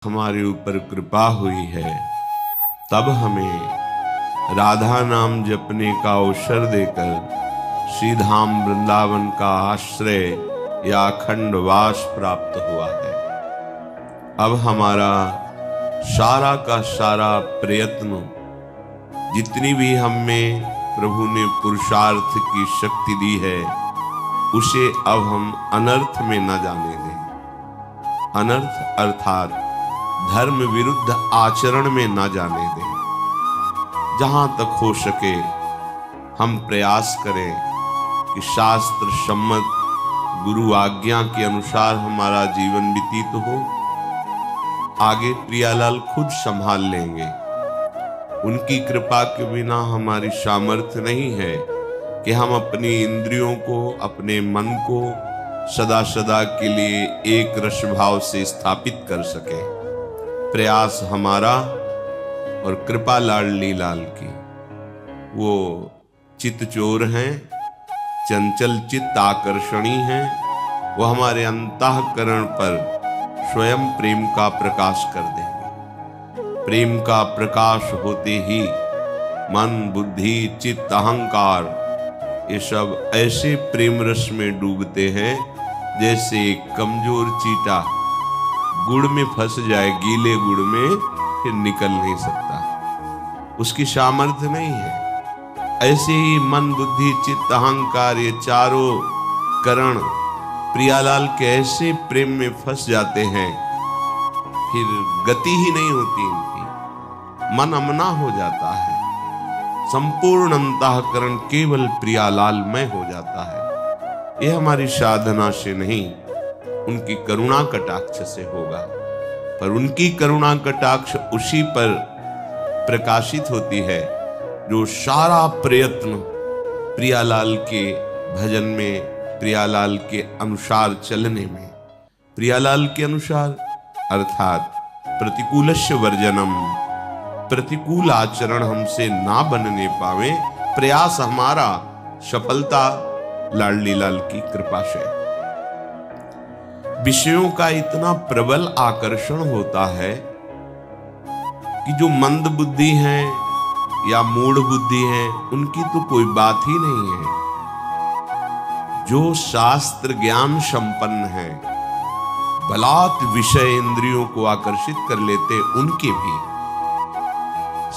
हमारे ऊपर कृपा हुई है, तब हमें राधा नाम जपने का अवसर देकर श्री धाम वृंदावन का आश्रय या अखंड वास प्राप्त हुआ है। अब हमारा सारा का सारा प्रयत्न, जितनी भी हमें प्रभु ने पुरुषार्थ की शक्ति दी है, उसे अब हम अनर्थ में न जाने दें। अनर्थ अर्थात धर्म विरुद्ध आचरण में न जाने दें। जहां तक हो सके हम प्रयास करें कि शास्त्र सम्मत गुरु आज्ञा के अनुसार हमारा जीवन व्यतीत हो। आगे प्रियालाल खुद संभाल लेंगे। उनकी कृपा के बिना हमारी सामर्थ्य नहीं है कि हम अपनी इंद्रियों को, अपने मन को सदा सदा के लिए एक रस भाव से स्थापित कर सके। प्रयास हमारा और कृपा लाडली लाल की। वो चित्त चोर हैं, चंचल चित्त आकर्षणी हैं। वो हमारे अंतःकरण पर स्वयं प्रेम का प्रकाश कर देंगे। प्रेम का प्रकाश होते ही मन, बुद्धि, चित्त, अहंकार, ये सब ऐसे प्रेम रस में डूबते हैं जैसे एक कमजोर चींटा गुड़ में फंस जाए, गीले गुड़ में, फिर निकल नहीं सकता, उसकी सामर्थ्य नहीं है। ऐसे ही मन, बुद्धि, चित्त, अहंकार, ये चारों करण प्रियालाल के ऐसे प्रेम में फंस जाते हैं, फिर गति ही नहीं होती इनकी। मन अमना हो जाता है, संपूर्ण अंतःकरण केवल प्रियालाल में हो जाता है। यह हमारी साधना से नहीं, उनकी करुणा कटाक्ष से होगा। पर उनकी करुणा कटाक्ष उसी पर प्रकाशित होती है जो सारा प्रयत्न प्रियालाल के भजन में, प्रियालाल के अनुसार चलने में, प्रियालाल के अनुसार अर्थात प्रतिकूलस्य वर्जनम, प्रतिकूल आचरण हमसे ना बनने पावे, प्रयास हमारा, सफलता लाडली लाल की कृपा से। विषयों का इतना प्रबल आकर्षण होता है कि जो मंद बुद्धि हैं या मूढ़ बुद्धि हैं, उनकी तो कोई बात ही नहीं है। जो शास्त्र ज्ञान संपन्न है, बलात् विषय इंद्रियों को आकर्षित कर लेते, उनके भी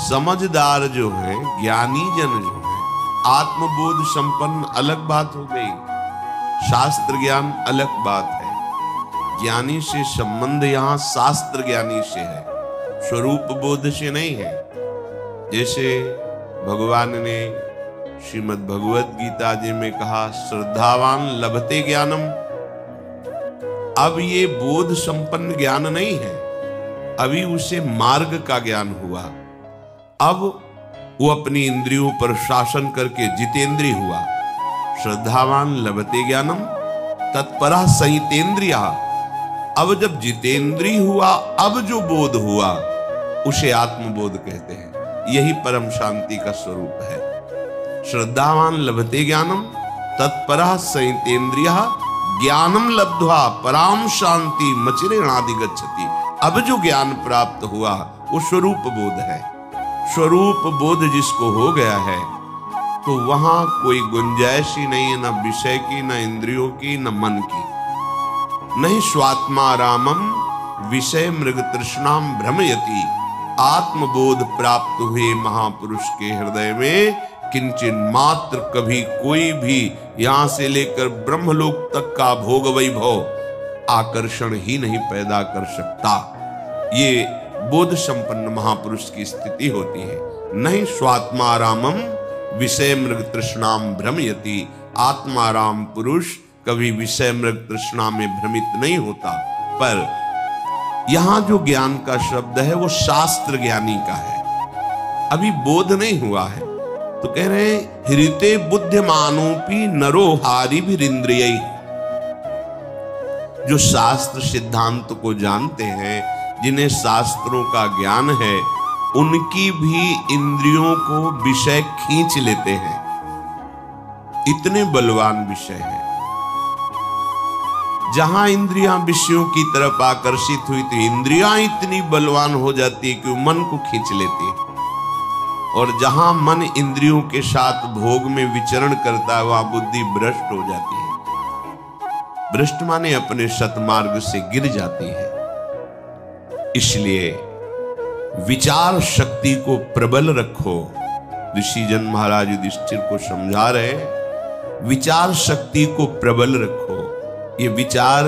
समझदार जो हैं, ज्ञानी जन जो हैं, आत्मबोध संपन्न अलग बात हो गई, शास्त्र ज्ञान अलग बात है। ज्ञानी से संबंध यहां शास्त्र ज्ञानी से है, स्वरूप बोध से नहीं है। जैसे भगवान ने श्रीमद् भगवत गीता जी में कहा, श्रद्धावान लभते ज्ञानम। अब ये बोध संपन्न ज्ञान नहीं है, अभी उसे मार्ग का ज्ञान हुआ। अब वो अपनी इंद्रियों पर शासन करके जितेंद्रिय हुआ। श्रद्धावान लभते ज्ञानम तत्परः संयतेन्द्रियः। अब जब जितेंद्रिय हुआ, अब जो बोध हुआ उसे आत्मबोध कहते हैं। यही परम शांति का स्वरूप है। श्रद्धावान लभते ज्ञानम तत्परः संयतेन्द्रियः ज्ञानम लब्ध्वा पराम शांति मचिरेणाधिगच्छति। अब जो ज्ञान प्राप्त हुआ वो स्वरूप बोध है। स्वरूप बोध जिसको हो गया है, तो वहां कोई गुंजाइश ही नहीं है, न विषय की, न इंद्रियों की, न मन की। नहीं स्वात्मा रामम विषय मृग तृष्णाम भ्रमयति। आत्मबोध प्राप्त हुए महापुरुष के हृदय में किंचिन मात्र कभी कोई भी यहां से लेकर ब्रह्मलोक तक का भोग वैभव आकर्षण ही नहीं पैदा कर सकता। ये बोध संपन्न महापुरुष की स्थिति होती है। नहीं स्वात्मारामम विषय मृग तृष्णाम भ्रमयति। आत्माराम पुरुष कभी विषय मृग तृष्णा में भ्रमित नहीं होता। पर यहां जो ज्ञान का शब्द है वो शास्त्र ज्ञानी का है, अभी बोध नहीं हुआ है। तो कह रहे हैं हृते बुद्धिमानोपि नरो हारिभिरिंद्रियै। जो शास्त्र सिद्धांत को जानते हैं, जिन्हें शास्त्रों का ज्ञान है, उनकी भी इंद्रियों को विषय खींच लेते हैं। इतने बलवान विषय हैं। जहां इंद्रियां विषयों की तरफ आकर्षित हुई तो इंद्रियां इतनी बलवान हो जाती है कि मन को खींच लेती है, और जहां मन इंद्रियों के साथ भोग में विचरण करता है वहां बुद्धि भ्रष्ट हो जाती है। भ्रष्ट माने अपने सतमार्ग से गिर जाती है। इसलिए विचार शक्ति को प्रबल रखो। ऋषिजन महाराज युधिष्ठिर को समझा रहे, विचार शक्ति को प्रबल रखो। ये विचार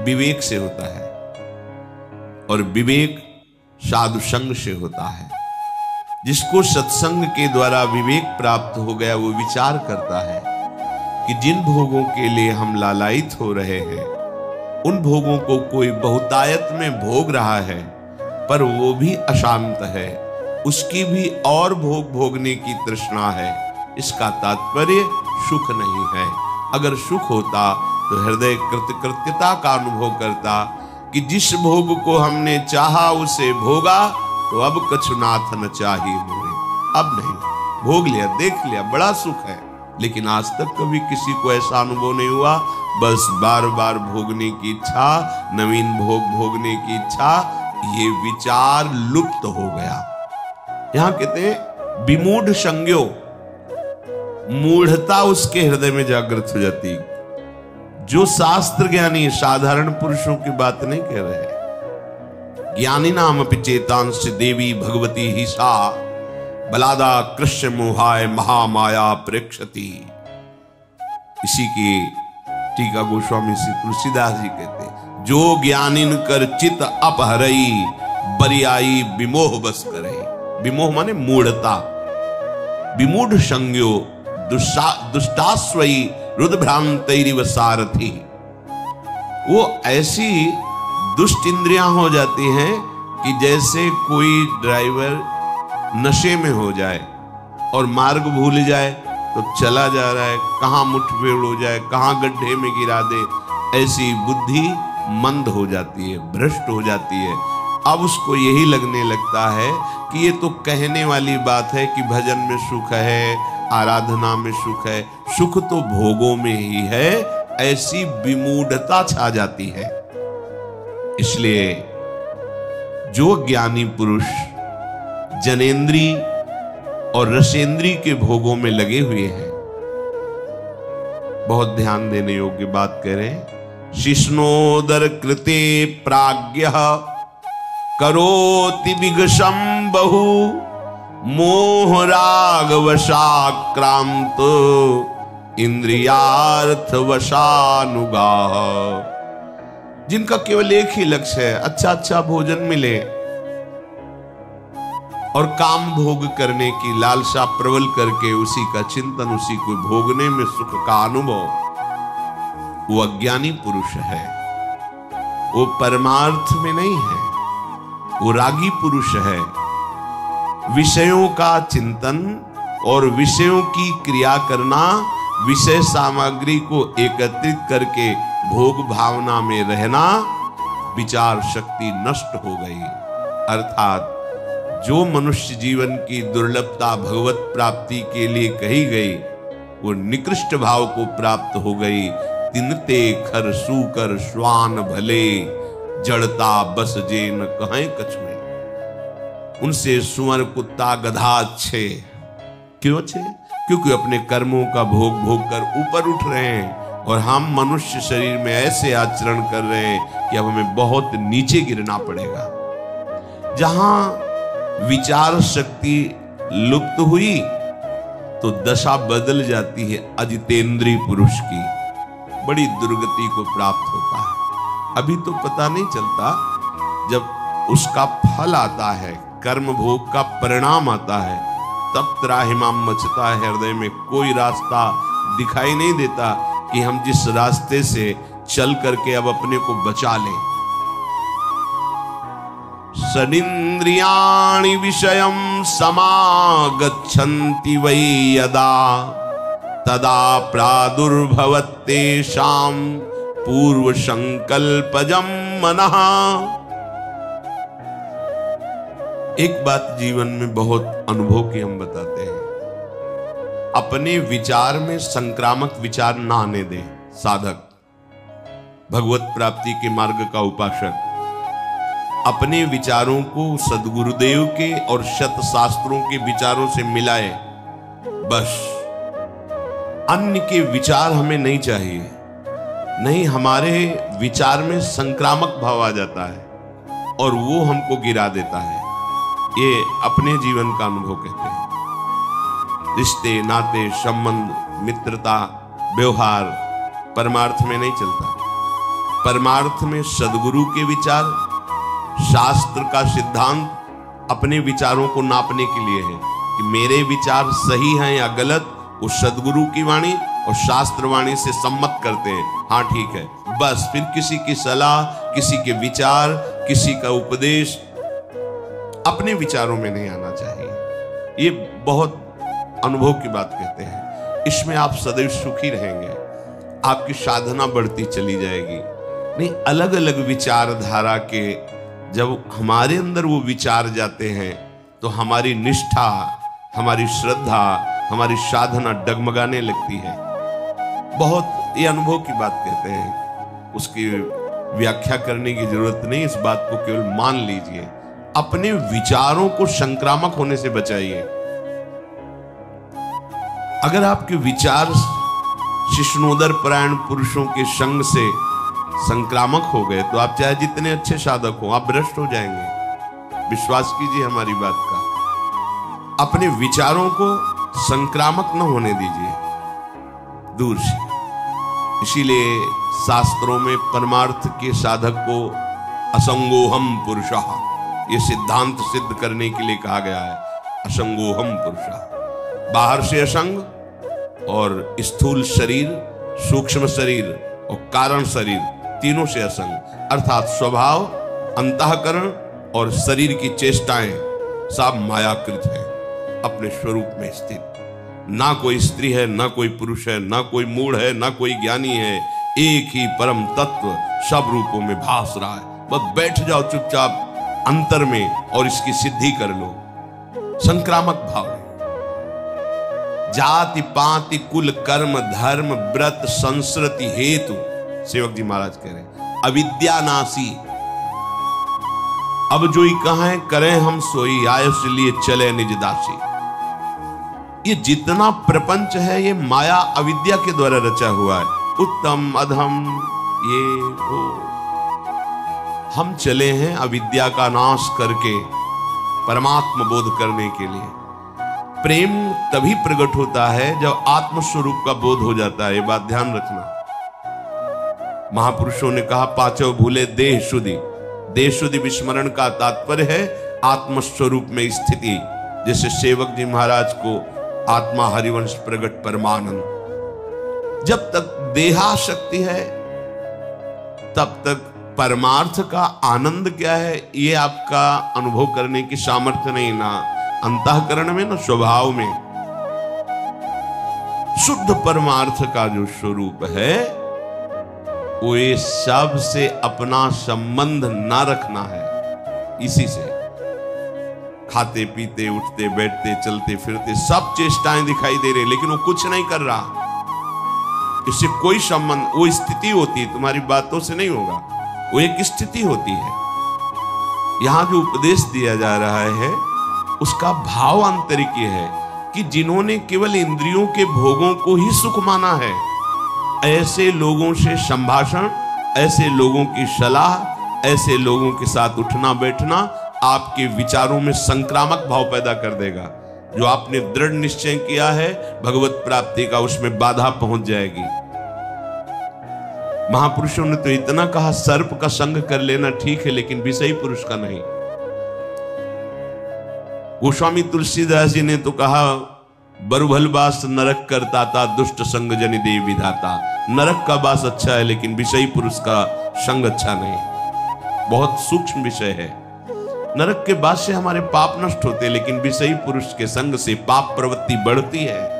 विवेक से होता है, और विवेक साधु संग से होता है। जिसको सत्संग के द्वारा विवेक प्राप्त हो गया वो विचार करता है कि जिन भोगों के लिए हम लालायित हो रहे हैं, उन भोगों को कोई बहुतायत में भोग रहा है, पर वो भी अशांत है, उसकी भी और भोग भोगने की तृष्णा है। इसका तात्पर्य सुख नहीं है। अगर सुख होता तो हृदय कृतकृत्यता का अनुभव करता कि जिस भोग को हमने चाहा उसे भोगा, तो अब कछु नाथ न चाही मोरे। अब नहीं, भोग लिया, देख लिया, बड़ा सुख है, लेकिन आज तक कभी किसी को ऐसा अनुभव नहीं हुआ। बस बार बार भोगने की इच्छा, नवीन भोग भोगने की इच्छा, ये विचार लुप्त हो गया। यहां कहते हैं विमूढ़ संज्ञो, मूढ़ता उसके हृदय में जागृत हो जाती। जो शास्त्र ज्ञानी साधारण पुरुषों की बात नहीं कह रहे। ज्ञानी नाम अपि चेतांश देवी भगवती ही सा बलादा कृष्ण मोहाय महामाया प्रेक्षति। इसी की टीका गोस्वामी श्री तुलसीदास जी कहते हैं, जो ज्ञानिन कर चित अपहरई बरियाई विमोह बस करे। विमोह माने मूढ़ता। विमूढ़ संज्ञो दुष्टास्वई रुद्भ्रांतैरिव सारथी। वो ऐसी दुष्ट इंद्रियां हो जाती हैं कि जैसे कोई ड्राइवर नशे में हो जाए और मार्ग भूल जाए तो चला जा रहा है, कहां मुठभेड़ हो जाए, कहां गड्ढे में गिरा दे, ऐसी बुद्धि मंद हो जाती है, भ्रष्ट हो जाती है। अब उसको यही लगने लगता है कि ये तो कहने वाली बात है कि भजन में सुख है, आराधना में सुख है, सुख तो भोगों में ही है, ऐसी विमूढ़ता छा जाती है। इसलिए जो ज्ञानी पुरुष जनेन्द्री और रसेंद्री के भोगों में लगे हुए हैं, बहुत ध्यान देने योग्य बात कह रहे हैं। शिष्णोदर कृते प्राज्ञ करोति विगशम बहु मोह राग वशाक्रांत इंद्रियार्थ वशानुगा। जिनका केवल एक ही लक्ष्य है, अच्छा अच्छा भोजन मिले और काम भोग करने की लालसा प्रबल करके उसी का चिंतन, उसी को भोगने में सुख का अनुभव, वो अज्ञानी पुरुष है। वो परमार्थ में नहीं है, वो रागी पुरुष है। विषयों का चिंतन और विषयों की क्रिया करना, विषय सामग्री को एकत्रित करके भोग भावना में रहना, विचार शक्ति नष्ट हो गई। अर्थात जो मनुष्य जीवन की दुर्लभता भगवत प्राप्ति के लिए कही गई, वो निकृष्ट भाव को प्राप्त हो गई। तिनते खर सूकर श्वान भले जड़ता बस जे न कहें कछुए। उनसे सुअर कुत्ता गधा अच्छे। क्यों अच्छे? क्योंकि अपने कर्मों का भोग भोग कर ऊपर उठ रहे हैं, और हम मनुष्य शरीर में ऐसे आचरण कर रहे हैं कि अब हमें बहुत नीचे गिरना पड़ेगा। जहां विचार शक्ति लुप्त हुई तो दशा बदल जाती है अजितेंद्रीय पुरुष की, बड़ी दुर्गति को प्राप्त होता है। अभी तो पता नहीं चलता, जब उसका फल आता है, कर्म भोग का परिणाम आता है, तब त्राहिमाम मचता है हृदय में। कोई रास्ता दिखाई नहीं देता कि हम जिस रास्ते से चल करके अब अपने को बचा लें। सदिन्द्रियाणि विषयं समागच्छन्ति वै यदा तदा प्रादुर्भवत्तेषां पूर्व संकल्पजं मनः। एक बात जीवन में बहुत अनुभव की हम बताते हैं, अपने विचार में संक्रामक विचार ना आने दे साधक। भगवत प्राप्ति के मार्ग का उपासक अपने विचारों को सद्गुरुदेव के और शत शास्त्रों के विचारों से मिलाए, बस। अन्य के विचार हमें नहीं चाहिए। नहीं, हमारे विचार में संक्रामक भाव आ जाता है और वो हमको गिरा देता है। ये अपने जीवन का अनुभव कहते हैं। रिश्ते, नाते, संबंध, मित्रता, व्यवहार परमार्थ में नहीं चलता। परमार्थ में सद्गुरु के विचार, शास्त्र का सिद्धांत अपने विचारों को नापने के लिए है कि मेरे विचार सही हैं या गलत, वो सद्गुरु की वाणी और शास्त्र वाणी से सम्मत करते हैं। हाँ ठीक है, बस। फिर किसी की सलाह, किसी के विचार, किसी का उपदेश अपने विचारों में नहीं आना चाहिए। ये बहुत अनुभव की बात कहते हैं। इसमें आप सदैव सुखी रहेंगे, आपकी साधना बढ़ती चली जाएगी। नहीं, अलग अलग विचारधारा के जब हमारे अंदर वो विचार जाते हैं तो हमारी निष्ठा, हमारी श्रद्धा, हमारी साधना डगमगाने लगती है। बहुत ये अनुभव की बात कहते हैं, उसकी व्याख्या करने की जरूरत नहीं। इस बात को केवल मान लीजिए। अपने विचारों को संक्रामक होने से बचाइए। अगर आपके विचार शिष्णोदर परायण पुरुषों के संग से संक्रामक हो गए तो आप चाहे जितने अच्छे साधक हो, आप भ्रष्ट हो जाएंगे। विश्वास कीजिए हमारी बात का। अपने विचारों को संक्रामक न होने दीजिए, दूर से। इसीलिए शास्त्रों में परमार्थ के साधक को असंगोहम पुरुषः, ये सिद्धांत सिद्ध करने के लिए कहा गया है। असंगोहम पुरुषः, बाहर से असंग और स्थूल शरीर, सूक्ष्म शरीर और कारण शरीर तीनों से असंग, अर्थात स्वभाव, अंतःकरण और शरीर की चेष्टाएं सब मायाकृत है, अपने स्वरूप में स्थित। ना कोई स्त्री है, ना कोई पुरुष है, ना कोई मूढ़ है, ना कोई ज्ञानी है। एक ही परम तत्व सब रूपों में भास रहा है। बस बैठ जाओ चुपचाप अंतर में और इसकी सिद्धि कर लो। संक्रामक भाव है। जाति पाति कुल कर्म धर्म व्रत संस्कृति हेतु, सेवक जी महाराज कह रहे हैं, अविद्यानाशी। अब जो ही कहें करें हम सोई, आयुष लिए चले निज दासी। ये जितना प्रपंच है ये माया अविद्या के द्वारा रचा हुआ है। उत्तम अधम ये वो, हम चले हैं अविद्या का नाश करके परमात्मा बोध करने के लिए। प्रेम तभी प्रकट होता है जब आत्मस्वरूप का बोध हो जाता है। ये बात ध्यान रखना। महापुरुषों ने कहा, पांचों भूले देह शुद्धि। देह शुद्धि विस्मरण का तात्पर्य है आत्मस्वरूप में स्थिति। जैसे सेवक जी महाराज को आत्मा हरिवंश प्रगट परमानंद। जब तक देहाशक्ति है तब तक परमार्थ का आनंद क्या है ये आपका अनुभव करने की सामर्थ्य नहीं, ना अंतःकरण में, ना स्वभाव में। शुद्ध परमार्थ का जो स्वरूप है वो ये सब से अपना संबंध ना रखना है। इसी से खाते पीते उठते बैठते चलते फिरते सब चेष्टाएं दिखाई दे रही, लेकिन वो कुछ नहीं कर रहा। इससे कोई संबंध, वो स्थिति होती है, तुम्हारी बातों से नहीं होगा। वो एक स्थिति होती है। यहां जो उपदेश दिया जा रहा है उसका भाव आंतरिक है कि जिन्होंने केवल इंद्रियों के भोगों को ही सुख माना है, ऐसे लोगों से संभाषण, ऐसे लोगों की सलाह, ऐसे लोगों के साथ उठना बैठना आपके विचारों में संक्रामक भाव पैदा कर देगा। जो आपने दृढ़ निश्चय किया है भगवत प्राप्ति का, उसमें बाधा पहुंच जाएगी। महापुरुषों ने तो इतना कहा, सर्प का संग कर लेना ठीक है लेकिन विषयी पुरुष का नहीं। गोस्वामी तुलसीदास जी ने तो कहा, बरुभल बास नरक करता था, दुष्ट संग जनि देव विधाता। नरक का बास अच्छा है लेकिन विषयी पुरुष का संग अच्छा नहीं। बहुत सूक्ष्म विषय है। नरक के बास से हमारे पाप नष्ट होते, लेकिन विषयी पुरुष के संग से पाप प्रवृत्ति बढ़ती है।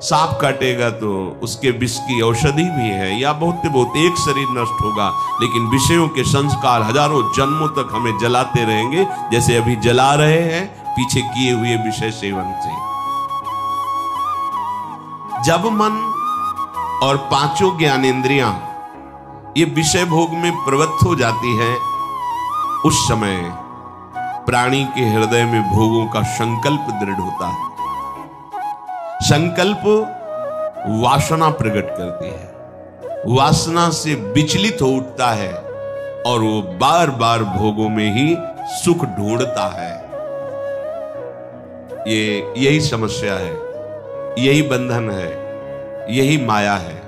सांप काटेगा तो उसके विष की औषधि भी है, या बहुत बहुत एक शरीर नष्ट होगा, लेकिन विषयों के संस्कार हजारों जन्मों तक हमें जलाते रहेंगे, जैसे अभी जला रहे हैं पीछे किए हुए विषय सेवन से। जब मन और पांचों ज्ञानेंद्रियां ये विषय भोग में प्रवृत्त हो जाती है, उस समय प्राणी के हृदय में भोगों का संकल्प दृढ़ होता है। संकल्प वासना प्रकट करती है, वासना से विचलित हो उठता है और वो बार बार भोगों में ही सुख ढूंढता है। यही समस्या है, यही बंधन है, यही माया है।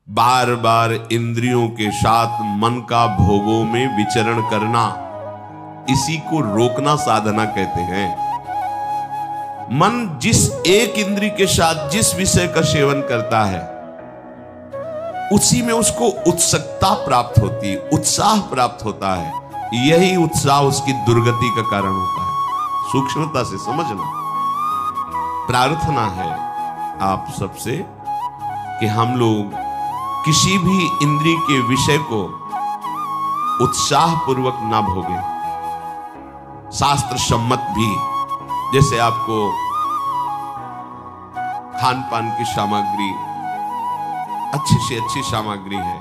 बार बार इंद्रियों के साथ मन का भोगों में विचरण करना, इसी को रोकना साधना कहते हैं। मन जिस एक इंद्री के साथ जिस विषय का सेवन करता है, उसी में उसको उत्सुकता प्राप्त होती है, उत्साह प्राप्त होता है। यही उत्साह उसकी दुर्गति का कारण होता है। सूक्ष्मता से समझना। प्रार्थना है आप सबसे कि हम लोग किसी भी इंद्री के विषय को उत्साह पूर्वक ना भोगें, शास्त्र सम्मत भी। जैसे आपको खान पान की सामग्री, अच्छी से अच्छी सामग्री है,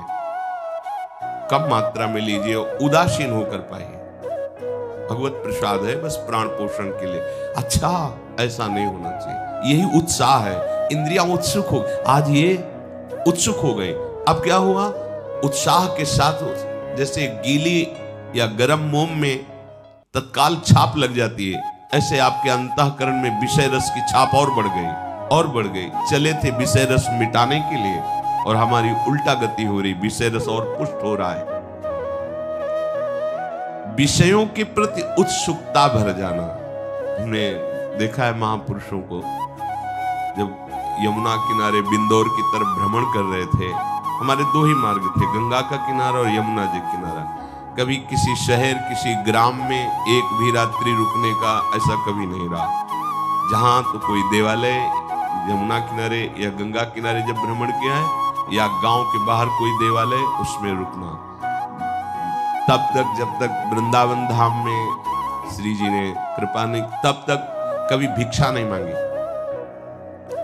कम मात्रा में लीजिए, उदासीन होकर पाइए। भगवत प्रसाद है, बस प्राण पोषण के लिए, अच्छा ऐसा नहीं होना चाहिए। यही उत्साह है। इंद्रियां उत्सुक हो, आज ये उत्सुक हो गई, अब क्या हुआ, उत्साह के साथ जैसे गीली या गर्म मोम में तत्काल छाप लग जाती है, ऐसे आपके अंतःकरण में विषय रस की छाप और बढ़ गई और बढ़ गई। चले थे विषय रस मिटाने के लिए और हमारी उल्टा गति हो रही, विषय रस और पुष्ट हो रहा है। विषयों के प्रति उत्सुकता भर जाना। हमने देखा है महापुरुषों को, जब यमुना किनारे बिंदौर की तरफ भ्रमण कर रहे थे, हमारे दो ही मार्ग थे, गंगा का किनारा और यमुना जी किनारा। कभी किसी शहर, किसी ग्राम में एक भी रात्रि रुकने का ऐसा कभी नहीं रहा। जहां तो कोई देवालय, यमुना किनारे या गंगा किनारे जब भ्रमण किया है, या गांव के बाहर कोई देवालय, उसमें रुकना। तब तक जब तक वृंदावन धाम में श्री जी ने कृपा नहीं, तब तक कभी भिक्षा नहीं मांगी।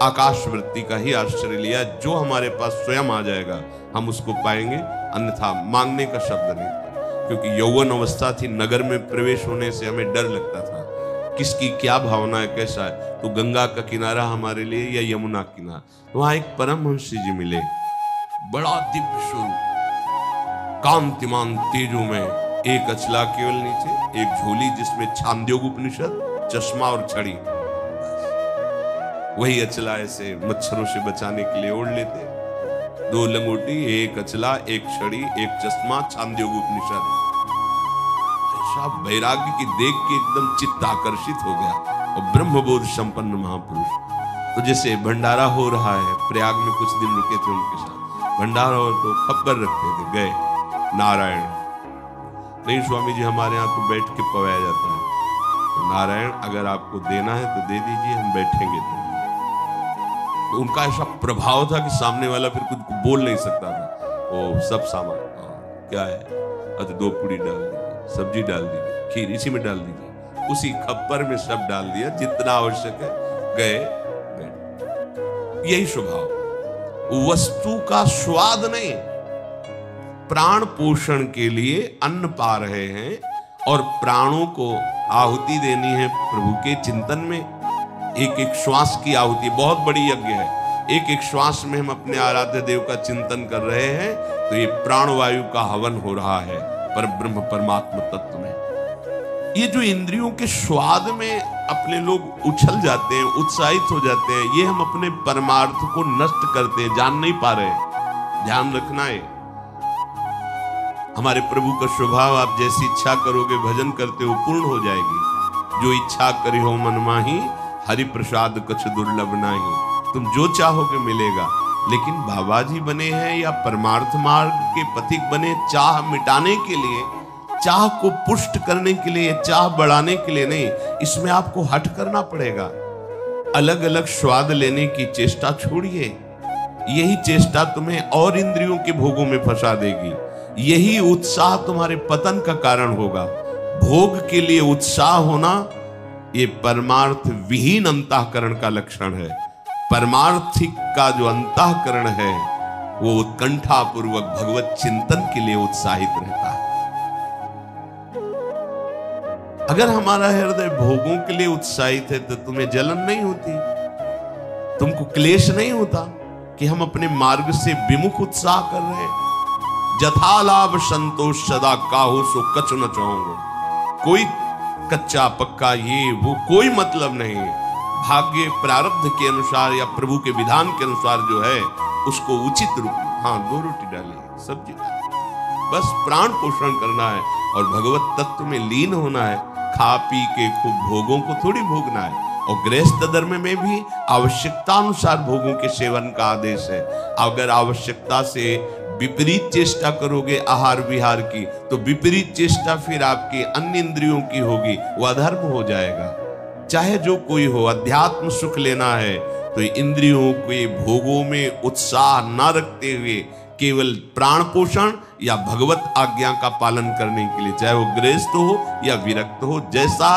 आकाश वृत्ति का ही आश्रय लिया। जो हमारे पास स्वयं आ जाएगा हम उसको पाएंगे, अन्यथा मांगने का शब्द नहीं था। क्योंकि यौवन अवस्था थी, नगर में प्रवेश होने से हमें डर लगता था, किसकी क्या भावना है, कैसा है। तो गंगा का किनारा हमारे लिए या यमुना किनारा, वहां एक परमहंस जी मिले, बड़ा दिव्य स्वरूप, कांतिमान तेजो में, एक अचला केवल नीचे, एक झोली जिसमें छांदोग्य उपनिषद, चश्मा और छड़ी। वही अचला ऐसे मच्छरों से बचाने के लिए ओढ़ लेते, दो लंगोटी, एक अचला, एक छड़ी, एक चश्मा, छांदोग्य उपनिषद। ऐसा वैराग्य की देख के एकदम चित्त आकर्षित हो गया, और ब्रह्मबोध संपन्न महापुरुष। तो जैसे भंडारा हो रहा है, प्रयाग में कुछ दिन रुके थे उनके साथ, भंडारा हो तो खबर रखते थे, गए नारायण, नहीं स्वामी जी हमारे यहाँ तो बैठ के पवाया जाता है, तो नारायण अगर आपको देना है तो दे दीजिए, हम बैठेंगे। तो उनका ऐसा प्रभाव था कि सामने वाला फिर कुछ बोल नहीं सकता था। वो सब सामान, क्या है, अच्छा 2 पूड़ी डाल दीजिए, सब्जी डाल दीजिए, खीर इसी में डाल दीजिए, उसी खप्पर में सब डाल दिया जितना आवश्यक है, गए बैठ। यही स्वभाव, वस्तु का स्वाद नहीं, प्राण पोषण के लिए अन्न पा रहे हैं और प्राणों को आहुति देनी है प्रभु के चिंतन में। एक एक श्वास की आहुति बहुत बड़ी यज्ञ है। एक एक श्वास में हम अपने आराध्य देव का चिंतन कर रहे हैं, तो ये प्राणवायु का हवन हो रहा है पर ब्रह्म परमात्मा तत्व में। ये जो इंद्रियों के स्वाद में अपने लोग उछल जाते हैं, उत्साहित हो जाते हैं, ये हम अपने परमार्थ को नष्ट करते हैं, जान नहीं पा रहे। ध्यान रखना है, हमारे प्रभु का स्वभाव, आप जैसी इच्छा करोगे भजन करते हो पूर्ण हो जाएगी। जो इच्छा करी हो मन माही, हरि प्रसाद कछ दुर्लभ नाही। तुम जो चाहोगे मिलेगा। लेकिन बाबा जी बने हैं या परमार्थ मार्ग के पथिक बने, चाह मिटाने के लिए, चाह को पुष्ट करने के लिए, चाह बढ़ाने के लिए नहीं। इसमें आपको हट करना पड़ेगा। अलग अलग स्वाद लेने की चेष्टा छोड़िए। यही चेष्टा तुम्हें और इंद्रियों के भोगों में फंसा देगी। यही उत्साह तुम्हारे पतन का कारण होगा। भोग के लिए उत्साह होना ये परमार्थ विहीन अंतःकरण का लक्षण है। परमार्थिक का जो अंतःकरण है वो उत्कंठा पूर्वक भगवत चिंतन के लिए उत्साहित रहता है। अगर हमारा हृदय भोगों के लिए उत्साहित है तो तुम्हें जलन नहीं होती, तुमको क्लेश नहीं होता कि हम अपने मार्ग से विमुख उत्साह कर रहे हैं। जथा लाभ संतोष सदा काहू सो कछु न चाहूंगा। कोई कच्चा पक्का ये वो कोई मतलब नहीं। भाग्य प्रारब्ध के अनुसार या प्रभु के विधान के अनुसार जो है उसको उचित रूप, हाँ 2 रोटी डालिए, सब्जी डालिए, बस प्राण पोषण करना है और भगवत तत्व में लीन होना है। खा पी के खूब भोगों को थोड़ी भोगना है। और गृहस्थ धर्म में भी आवश्यकता अनुसार भोगों के सेवन का आदेश है। अगर आवश्यकता से विपरीत चेष्टा करोगे आहार विहार की, तो विपरीत चेष्टा फिर आपकी अन्य इंद्रियों की होगी, वो अधर्म हो जाएगा। चाहे जो कोई हो, अध्यात्म सुख लेना है तो इंद्रियों के भोगों में उत्साह न रखते हुए केवल प्राण पोषण या भगवत आज्ञा का पालन करने के लिए, चाहे वो गृहस्थ हो या विरक्त हो, जैसा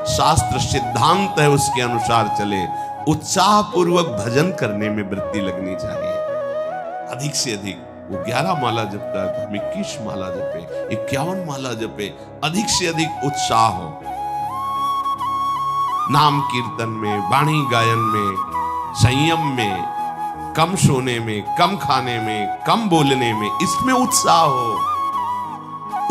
शास्त्र सिद्धांत है उसके अनुसार चले। उत्साह पूर्वक भजन करने में वृत्ति लगनी चाहिए। अधिक से अधिक वो 11 माला जपता है तो हम 21 माला जपे, 51 माला जपे, अधिक से अधिक उत्साह हो। नाम कीर्तन में, वाणी गायन में, संयम में, कम सोने में, कम खाने में, कम बोलने में, इसमें उत्साह हो।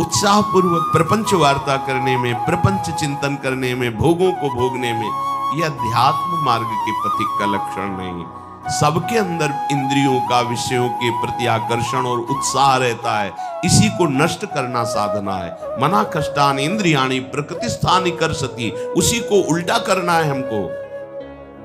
उत्साह पूर्वक प्रपंच वार्ता करने में, प्रपंच चिंतन करने में, भोगों को भोगने में, यह अध्यात्म मार्ग के पथिक का लक्षण नहीं। सबके अंदर इंद्रियों का विषयों के प्रति आकर्षण और उत्साह रहता है, इसी को नष्ट करना साधना है। मना कष्टान इंद्रियाणि प्रकृति स्थानि कर्षति, उसी को उल्टा करना है हमको।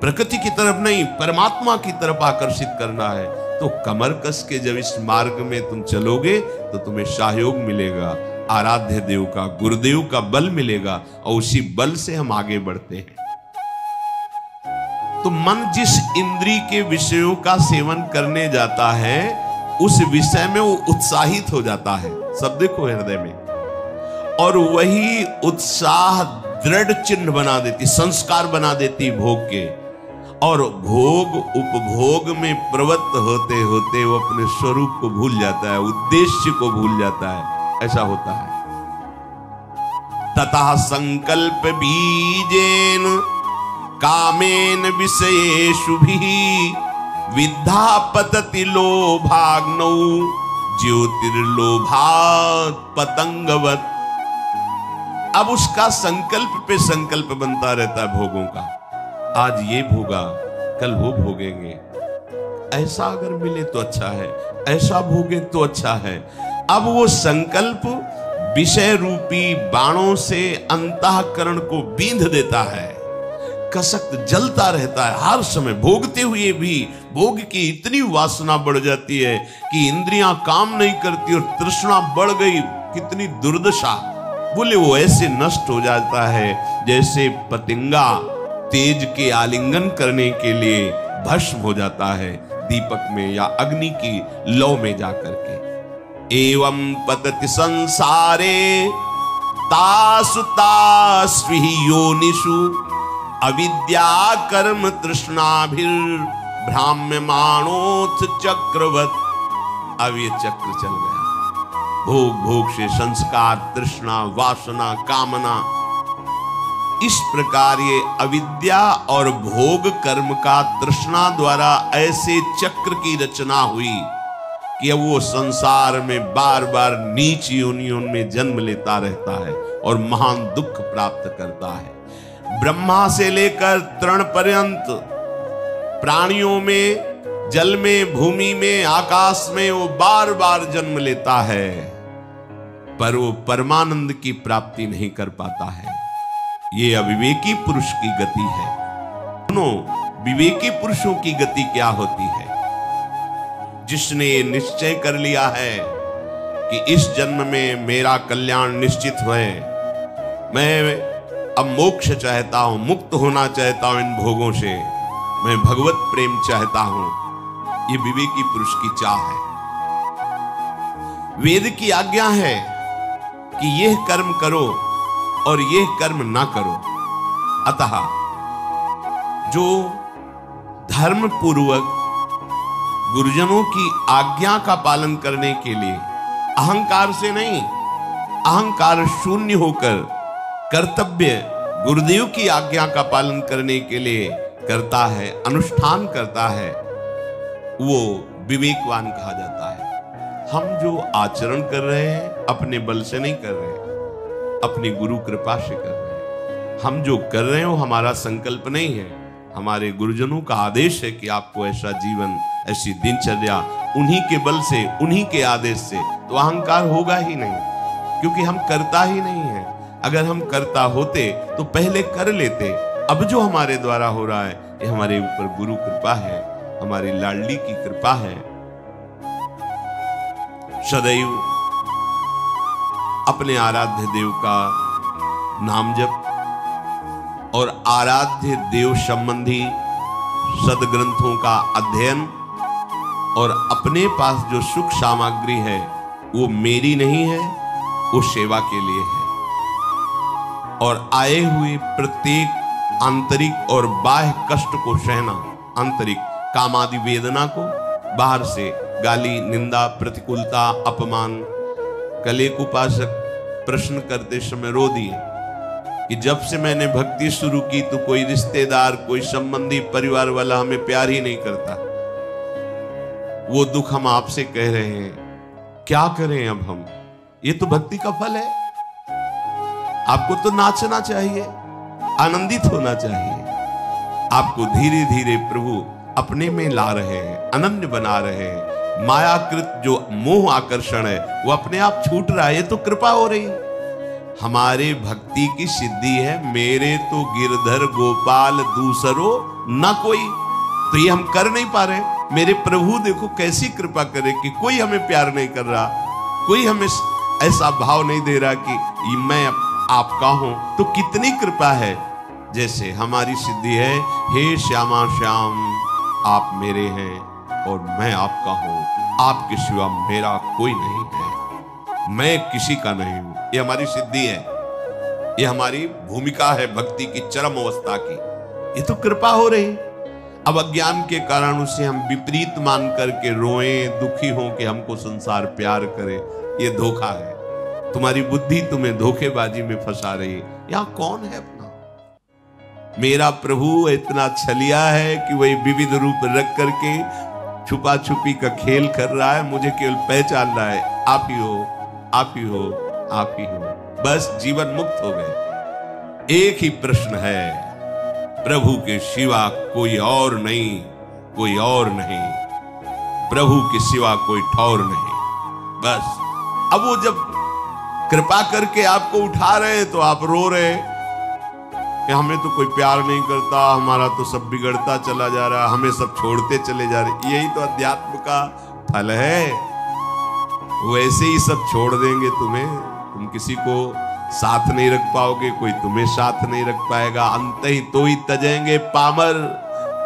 प्रकृति की तरफ नहीं, परमात्मा की तरफ आकर्षित करना है। तो कमर कस के जब इस मार्ग में तुम चलोगे तो तुम्हें सहयोग मिलेगा, आराध्य देव का, गुरुदेव का बल मिलेगा और उसी बल से हम आगे बढ़ते हैं। तो मन जिस इंद्री के विषयों का सेवन करने जाता है उस विषय में वो उत्साहित हो जाता है, सब देखो हृदय में, और वही उत्साह दृढ़ चिन्ह बना देती, संस्कार बना देती भोग के। और भोग उपभोग में प्रवृत्त होते होते वो अपने स्वरूप को भूल जाता है, उद्देश्य को भूल जाता है। ऐसा होता है। ततः संकल्प बीजेन कामेन विषयेषु भी विद्धा पतति लोभाग्नौ ज्योतिर्लोभात् पतंगवत्। अब उसका संकल्प पे संकल्प बनता रहता है भोगों का। आज ये भोगा, कल वो भोगेंगे, ऐसा अगर मिले तो अच्छा है, ऐसा भोगे तो अच्छा है। अब वो संकल्प विषय रूपी बाणों से अंतःकरण को बींध देता है, कसक जलता रहता है हर समय। भोगते हुए भी भोग की इतनी वासना बढ़ जाती है कि इंद्रियां काम नहीं करती और तृष्णा बढ़ गई, कितनी दुर्दशा। बोले वो ऐसे नष्ट हो जाता है जैसे पतंगा तेज के आलिंगन करने के लिए भस्म हो जाता है दीपक में या अग्नि की लौ में जाकर के। एवं पतति संसारे तासु तास्वि योनिषु अविद्या कर्म तृष्णाभिर भ्राम्यमाणोथ चक्रवत्। अब ये चक्र चल गया। भोग भोग से संस्कार, तृष्णा, वासना, कामना, इस प्रकार ये अविद्या और भोग कर्म का तृष्णा द्वारा ऐसे चक्र की रचना हुई कि अब वो संसार में बार बार नीच योनियों में जन्म लेता रहता है और महान दुख प्राप्त करता है। ब्रह्मा से लेकर तृण पर्यंत प्राणियों में, जल में, भूमि में, आकाश में वो बार बार जन्म लेता है, पर वो परमानंद की प्राप्ति नहीं कर पाता है। ये अविवेकी पुरुष की गति है। दोनों विवेकी पुरुषों की गति क्या होती है? जिसने ये निश्चय कर लिया है कि इस जन्म में मेरा कल्याण निश्चित है, मैं अब मोक्ष चाहता हूं, मुक्त होना चाहता हूं इन भोगों से, मैं भगवत प्रेम चाहता हूं, ये विवेकी पुरुष की चाह है। वेद की आज्ञा है कि यह कर्म करो और यह कर्म ना करो। अतः जो धर्म पूर्वक गुरुजनों की आज्ञा का पालन करने के लिए अहंकार से नहीं, अहंकार शून्य होकर कर्तव्य गुरुदेव की आज्ञा का पालन करने के लिए करता है, अनुष्ठान करता है, वो विवेकवान कहा जाता है। हम जो आचरण कर रहे हैं अपने बल से नहीं कर रहे, अपनी गुरु कृपा से कर रहे हैं। हम जो कर रहे हैं वो हमारा संकल्प नहीं है, हमारे गुरुजनों का आदेश है कि आपको ऐसा जीवन, ऐसी दिनचर्या, उन्हीं के बल से, उन्हीं के आदेश से, तो अहंकार होगा ही नहीं, क्योंकि हम करता ही नहीं है। अगर हम करता होते तो पहले कर लेते। अब जो हमारे द्वारा हो रहा है ये हमारे ऊपर गुरु कृपा है, हमारी लाडली की कृपा है। सदैव अपने आराध्य देव का नाम जप और आराध्य देव संबंधी सदग्रंथों का अध्ययन और अपने पास जो सुख सामग्री है वो मेरी नहीं है, वो सेवा के लिए है। और आए हुए प्रत्येक आंतरिक और बाह्य कष्ट को सहना, आंतरिक कामादि वेदना को, बाहर से गाली, निंदा, प्रतिकूलता, अपमान। कल एक उपासक प्रश्न करते समय रो दिए कि जब से मैंने भक्ति शुरू की तो कोई रिश्तेदार, कोई संबंधी, परिवार वाला हमें प्यार ही नहीं करता। वो दुख हम आपसे कह रहे हैं, क्या करें अब हम? ये तो भक्ति का फल है। आपको तो नाचना चाहिए, आनंदित होना चाहिए। आपको धीरे धीरे प्रभु अपने में ला रहे हैं, अनन्य बना रहे हैं। मायाकृत जो मोह आकर्षण है वो अपने आप छूट रहा है, ये तो कृपा हो रही है। हमारे भक्ति की सिद्धि है, मेरे तो गिरधर गोपाल दूसरो न कोई। तो ये हम कर नहीं पा रहे। मेरे प्रभु देखो कैसी कृपा करे कि कोई हमें प्यार नहीं कर रहा, कोई हमें ऐसा भाव नहीं दे रहा कि मैं आपका हूं। तो कितनी कृपा है। जैसे हमारी सिद्धि है, हे श्यामा श्याम आप मेरे हैं और मैं आपका हूं, आपके सिवा मेरा कोई नहीं है, मैं किसी का नहीं हूं। ये हमारी सिद्धि है, ये हमारी भूमिका है भक्ति की चरम अवस्था की। ये तो कृपा हो रही। अब अज्ञान के कारण उसे हम विपरीत मान करके रोएं, दुखी हों कि हमको संसार प्यार करे, ये धोखा है। तुम्हारी बुद्धि तुम्हें धोखेबाजी में फंसा रही है। यहां कौन है अपना? मेरा प्रभु इतना छलिया है कि वही विविध रूप रख करके छुपा छुपी का खेल कर रहा है, मुझे केवल पहचान रहा है, आप ही हो, आप ही हो, आप ही हो। बस जीवन मुक्त हो गए। एक ही प्रश्न है, प्रभु के सिवा कोई और नहीं, कोई और नहीं, प्रभु के सिवा कोई ठौर नहीं। बस अब वो जब कृपा करके आपको उठा रहे तो आप रो रहे कि हमें तो कोई प्यार नहीं करता, हमारा तो सब बिगड़ता चला जा रहा है, हमें सब छोड़ते चले जा रहे। यही तो अध्यात्म का फल है। वैसे ही सब छोड़ देंगे तुम्हें, तुम किसी को साथ नहीं रख पाओगे, कोई तुम्हें साथ नहीं रख पाएगा। अंत ही तो ही तजेंगे पामर,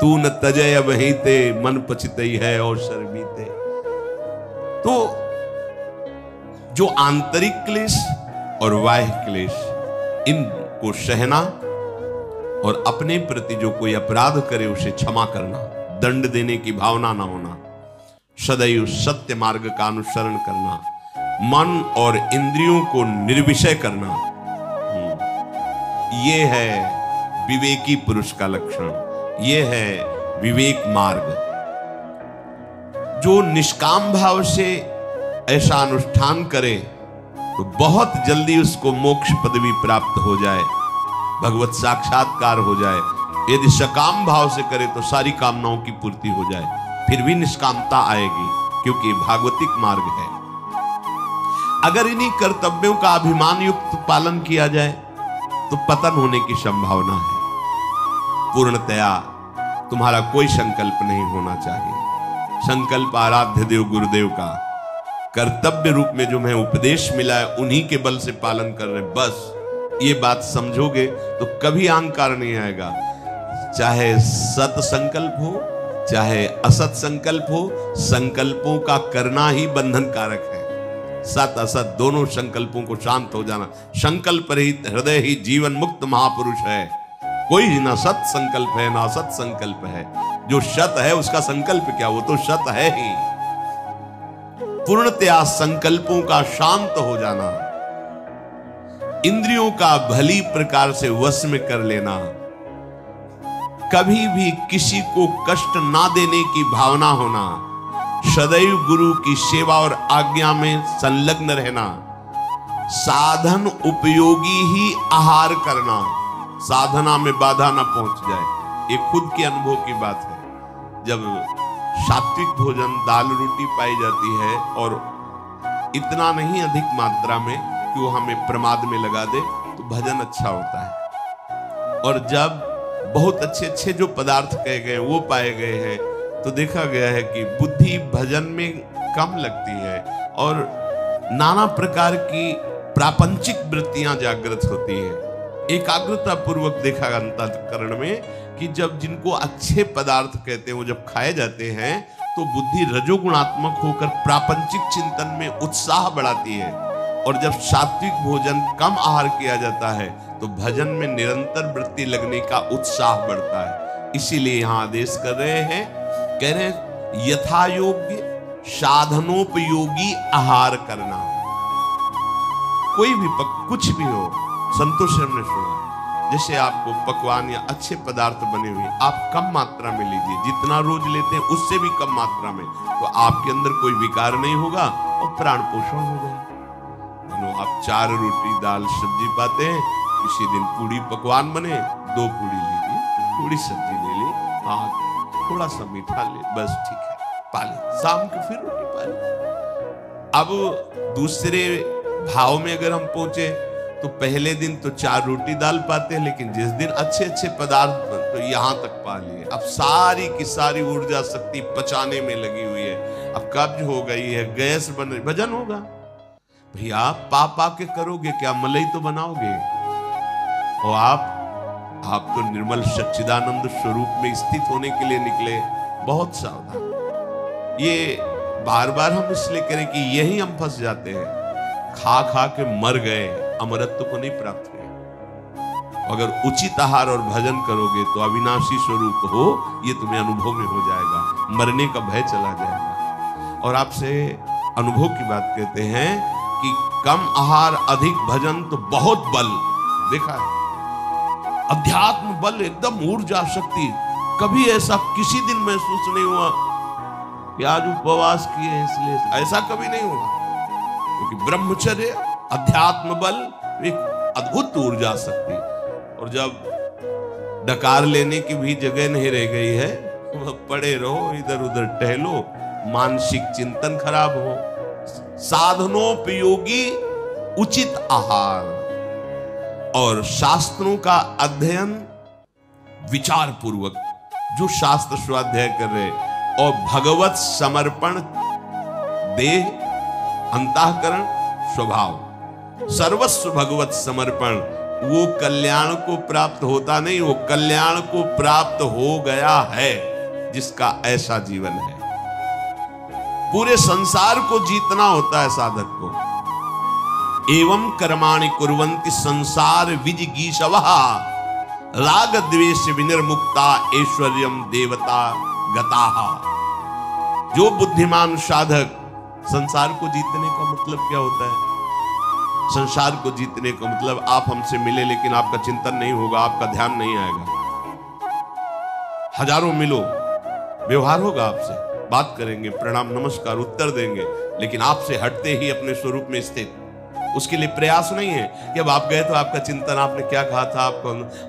तू न तजय अब ही ते, मन पछतई है और शर्मीते। तो जो आंतरिक क्लेश और बाह्य क्लेश, इनको सहना और अपने प्रति जो कोई अपराध करे उसे क्षमा करना, दंड देने की भावना ना होना, सदैव सत्य मार्ग का अनुसरण करना, मन और इंद्रियों को निर्विषय करना, ये है विवेकी पुरुष का लक्षण, ये है विवेक मार्ग। जो निष्काम भाव से ऐसा अनुष्ठान करे तो बहुत जल्दी उसको मोक्ष पदवी प्राप्त हो जाए, भगवत साक्षात्कार हो जाए। यदि सकाम भाव से करे तो सारी कामनाओं की पूर्ति हो जाए, फिर भी निष्कामता आएगी, क्योंकि भागवतिक मार्ग है। अगर इन्हीं कर्तव्यों का अभिमान युक्त पालन किया जाए तो पतन होने की संभावना है। पूर्णतया तुम्हारा कोई संकल्प नहीं होना चाहिए। संकल्प आराध्य देव गुरुदेव का कर्तव्य रूप में जो मैं उपदेश मिला है उन्हीं के बल से पालन कर रहे हैं। बस ये बात समझोगे तो कभी अहंकार नहीं आएगा। चाहे सत संकल्प हो चाहे असत संकल्प हो, संकल्पों का करना ही बंधन कारक है। सत असत दोनों संकल्पों को शांत हो जाना। संकल्प रहित हृदय ही जीवन मुक्त महापुरुष है। कोई ना सत संकल्प है ना असत संकल्प है। जो शत है उसका संकल्प क्या, वो तो शत है ही। पूर्णतया संकल्पों का शांत हो जाना, इंद्रियों का भली प्रकार से वश में कर लेना, कभी भी किसी को कष्ट ना देने की भावना होना, सदैव गुरु की सेवा और आज्ञा में संलग्न रहना, साधन उपयोगी ही आहार करना, साधना में बाधा ना पहुंच जाए। ये खुद के अनुभव की बात है। जब सात्विक भोजन दाल रोटी पाई जाती है और इतना नहीं अधिक मात्रा में कि वो हमें प्रमाद में लगा दे, तो भजन अच्छा होता है। और जब बहुत अच्छे अच्छे जो पदार्थ कहे गए वो पाए गए हैं, तो देखा गया है कि बुद्धि भजन में कम लगती है और नाना प्रकार की प्रापंचिक वृत्तियां जागृत होती है। एकाग्रता पूर्वक देखा अंतःकरण में कि जब जिनको अच्छे पदार्थ कहते हैं वो जब खाए जाते हैं तो बुद्धि रजोगुणात्मक होकर प्रापंचिक चिंतन में उत्साह बढ़ाती है। और जब सात्विक भोजन कम आहार किया जाता है तो भजन में निरंतर वृत्ति लगने का उत्साह बढ़ता है। इसीलिए यहां आदेश कर रहे हैं, कह रहे हैं यथा योग्य साधनोपयोगी आहार करना। कोई भी कुछ भी हो, संतोष ने सुना, जैसे आपको पकवान या अच्छे पदार्थ बने हुए आप कम मात्रा में लीजिए, जितना रोज लेते हैं उससे भी कम मात्रा में, तो आपके अंदर कोई विकार नहीं होगा और प्राण पोषण हो जाएगा। आप 4 रोटी दाल सब्जी पाते हैं, किसी दिन पूड़ी पकवान बने, 2 पूड़ी लीजिए, थोड़ी सब्जी ले ली, थोड़ा सा मीठा ले, बस ठीक है, पा ले, शाम को फिर रोटी पा ले। अब दूसरे भाव में अगर हम पहुंचे तो पहले दिन तो 4 रोटी दाल पाते हैं, लेकिन जिस दिन अच्छे अच्छे पदार्थ तो यहां तक पा लिए। अब सारी की सारी ऊर्जा शक्ति पचाने में लगी हुई है, अब कब्ज हो गई है, गैस बन रही, भजन होगा भैया। पा के करोगे क्या, मलाई तो बनाओगे। और आप तो निर्मल सच्चिदानंद स्वरूप में स्थित होने के लिए निकले, बहुत सावधान। ये बार बार हम इसलिए करें कि यही हम फंस जाते हैं, खा खा के मर गए, अमरत्व को नहीं प्राप्त हुए। अगर उचित आहार और भजन करोगे तो अविनाशी स्वरूप हो, ये तुम्हें अनुभव में हो जाएगा, मरने का भय चला जाएगा। और आपसे अनुभव की बात कहते हैं कि कम आहार अधिक भजन तो बहुत बल। देखा है अध्यात्म बल, एकदम ऊर्जा शक्ति। कभी ऐसा किसी दिन महसूस नहीं हुआ कि आज उपवास किए इसलिए, ऐसा कभी नहीं हुआ, क्योंकि ब्रह्मचर्य अध्यात्म बल एक अद्भुत ऊर्जा शक्ति। और जब डकार लेने की भी जगह नहीं रह गई है, पड़े रहो, इधर उधर टहलो, मानसिक चिंतन खराब हो। साधनोपयोगी उचित आहार और शास्त्रों का अध्ययन विचार पूर्वक, जो शास्त्र स्वाध्याय कर रहे, और भगवत समर्पण, देह अंतःकरण स्वभाव, सर्वस्व भगवत समर्पण, वो कल्याण को प्राप्त होता नहीं, वो कल्याण को प्राप्त हो गया है जिसका ऐसा जीवन है। पूरे संसार को जीतना होता है साधक को। एवं कर्माणि कुर्वन्ति संसार विजिगीषवः राग द्वेष विनिर्मुक्ता ऐश्वर्यम देवता गताः। जो बुद्धिमान साधक, संसार को जीतने का मतलब क्या होता है? संसार को जीतने का मतलब आप हमसे मिले लेकिन आपका चिंतन नहीं होगा, आपका ध्यान नहीं आएगा। हजारों मिलो, व्यवहार होगा आपसे, बात करेंगे, प्रणाम नमस्कार उत्तर देंगे, लेकिन आपसे हटते ही अपने स्वरूप में स्थित, उसके लिए प्रयास नहीं है कि अब आप गए तो आपका चिंतन, आपने क्या कहा था,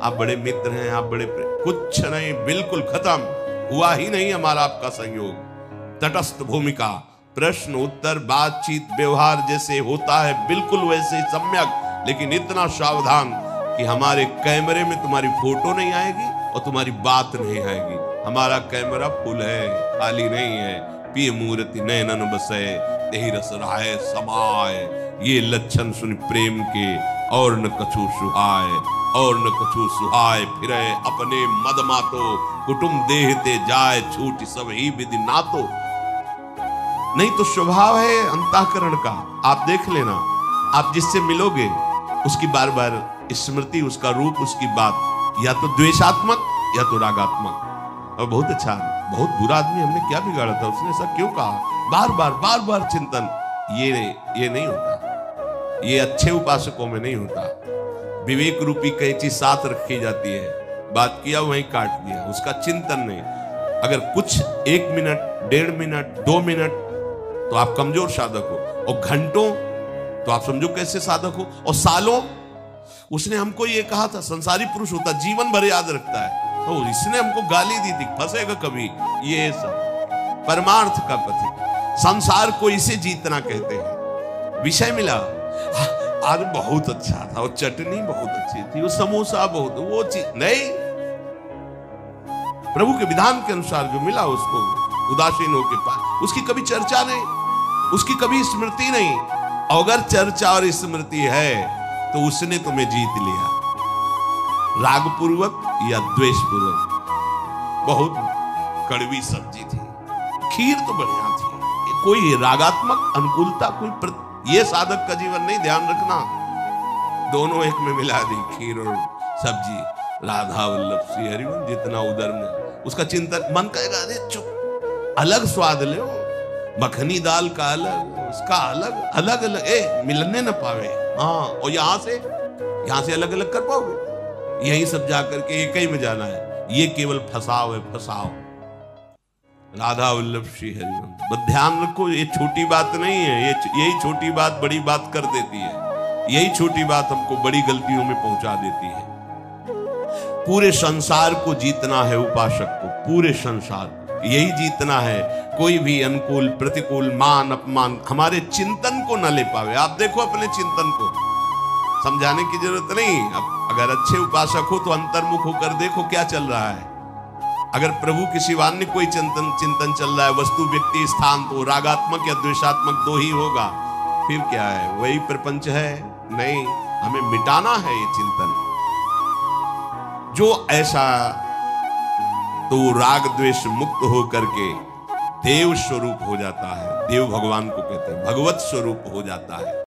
आप बड़े मित्र हैं, आप बड़े, कुछ नहीं, बिल्कुल खत्म, हुआ ही नहीं हमारा आपका संयोग। तटस्थ भूमिका, प्रश्न उत्तर बातचीत व्यवहार जैसे होता है बिल्कुल वैसे ही सम्यक, लेकिन इतना सावधान कि हमारे कैमरे में तुम्हारी फोटो नहीं आएगी और तुम्हारी बात नहीं आएगी। हमारा कैमरा फुल है, खाली नहीं है। पिय मूर्ति नयनन बसे तेहि रस राय समाय, ये लक्षण सुन प्रेम के और न कछु सुहाय, और न कछु सुहाय फिरे अपने मद मातो, कुटुम देहते जाए छूट सब ही विधि नातो। नहीं तो स्वभाव है अंतःकरण का, आप देख लेना, आप जिससे मिलोगे उसकी बार बार स्मृति, उसका रूप, उसकी बात या तो द्वेषात्मक या तो रागात्मक। और बहुत अच्छा, बहुत बुरा आदमी, हमने क्या बिगाड़ा था, उसने ऐसा क्यों कहा, बार बार चिंतन, ये नहीं होता, ये अच्छे उपासकों में नहीं होता। विवेक रूपी कैंची साथ रखी जाती है, बात किया वहीं काट दिया, उसका चिंतन नहीं। अगर कुछ 1 मिनट, 1.5 मिनट, 2 मिनट तो आप कमजोर साधक हो, और घंटों तो आप समझो कैसे साधक हो, और सालों। उसने हमको ये कहा था, संसारी पुरुष होता जीवन भर याद रखता है, तो इसने हमको गाली दी थी, फंसेगा कभी, ये सब परमार्थ का पथिक, संसार को इसे जीतना कहते हैं। विषय मिला, आज बहुत अच्छा था, वो चटनी बहुत अच्छी थी, वो समोसा बहुत, वो चीज नहीं, प्रभु के विधान के अनुसार जो मिला उसको उदासीन होके पास, उसकी कभी चर्चा नहीं, उसकी कभी स्मृति नहीं। अगर चर्चा और स्मृति है तो उसने तुम्हें जीत लिया, राग पूर्वक या द्वेष पूर्वक। बहुत कड़वी सब्जी थी, खीर तो बढ़िया थी, कोई रागात्मक अनुकूलता, कोई ये साधक का जीवन नहीं, ध्यान रखना। दोनों एक में मिला दी, खीर और सब्जी, राधा वल्लभ श्री हरिवंश, जितना उधर में उसका चिंतन, मन कहेगा अरे चुप, अलग स्वाद ले, मखनी दाल का अलग, उसका अलग, अलग अलग, मिलने न पावे। हाँ, और यहां से अलग अलग कर पाओगे, यही सब जाकर के एक ही में जाना है, ये केवल फसाव है, फसाव। राधा वल्लभ श्री हरिवंश, बस ध्यान रखो, ये छोटी बात नहीं है, यही छोटी बात बड़ी बात कर देती है, यही छोटी बात हमको बड़ी गलतियों में पहुंचा देती है। पूरे संसार को जीतना है उपासक को, पूरे संसार को यही जीतना है। कोई भी अनुकूल प्रतिकूल मान अपमान हमारे चिंतन को न ले पावे। आप देखो अपने चिंतन को, समझाने की जरूरत नहीं। अब अगर अच्छे उपासक हो तो अंतर्मुख होकर देखो क्या चल रहा है। अगर प्रभु के सिवान्य कोई चिंतन चल रहा है, वस्तु व्यक्ति स्थान, तो रागात्मक या द्वेषात्मक दो ही होगा, फिर क्या है, वही प्रपंच है। नहीं, हमें मिटाना है ये चिंतन। जो ऐसा, तो राग द्वेष मुक्त हो करके देव स्वरूप हो जाता है। देव भगवान को कहते हैं, भगवत स्वरूप हो जाता है।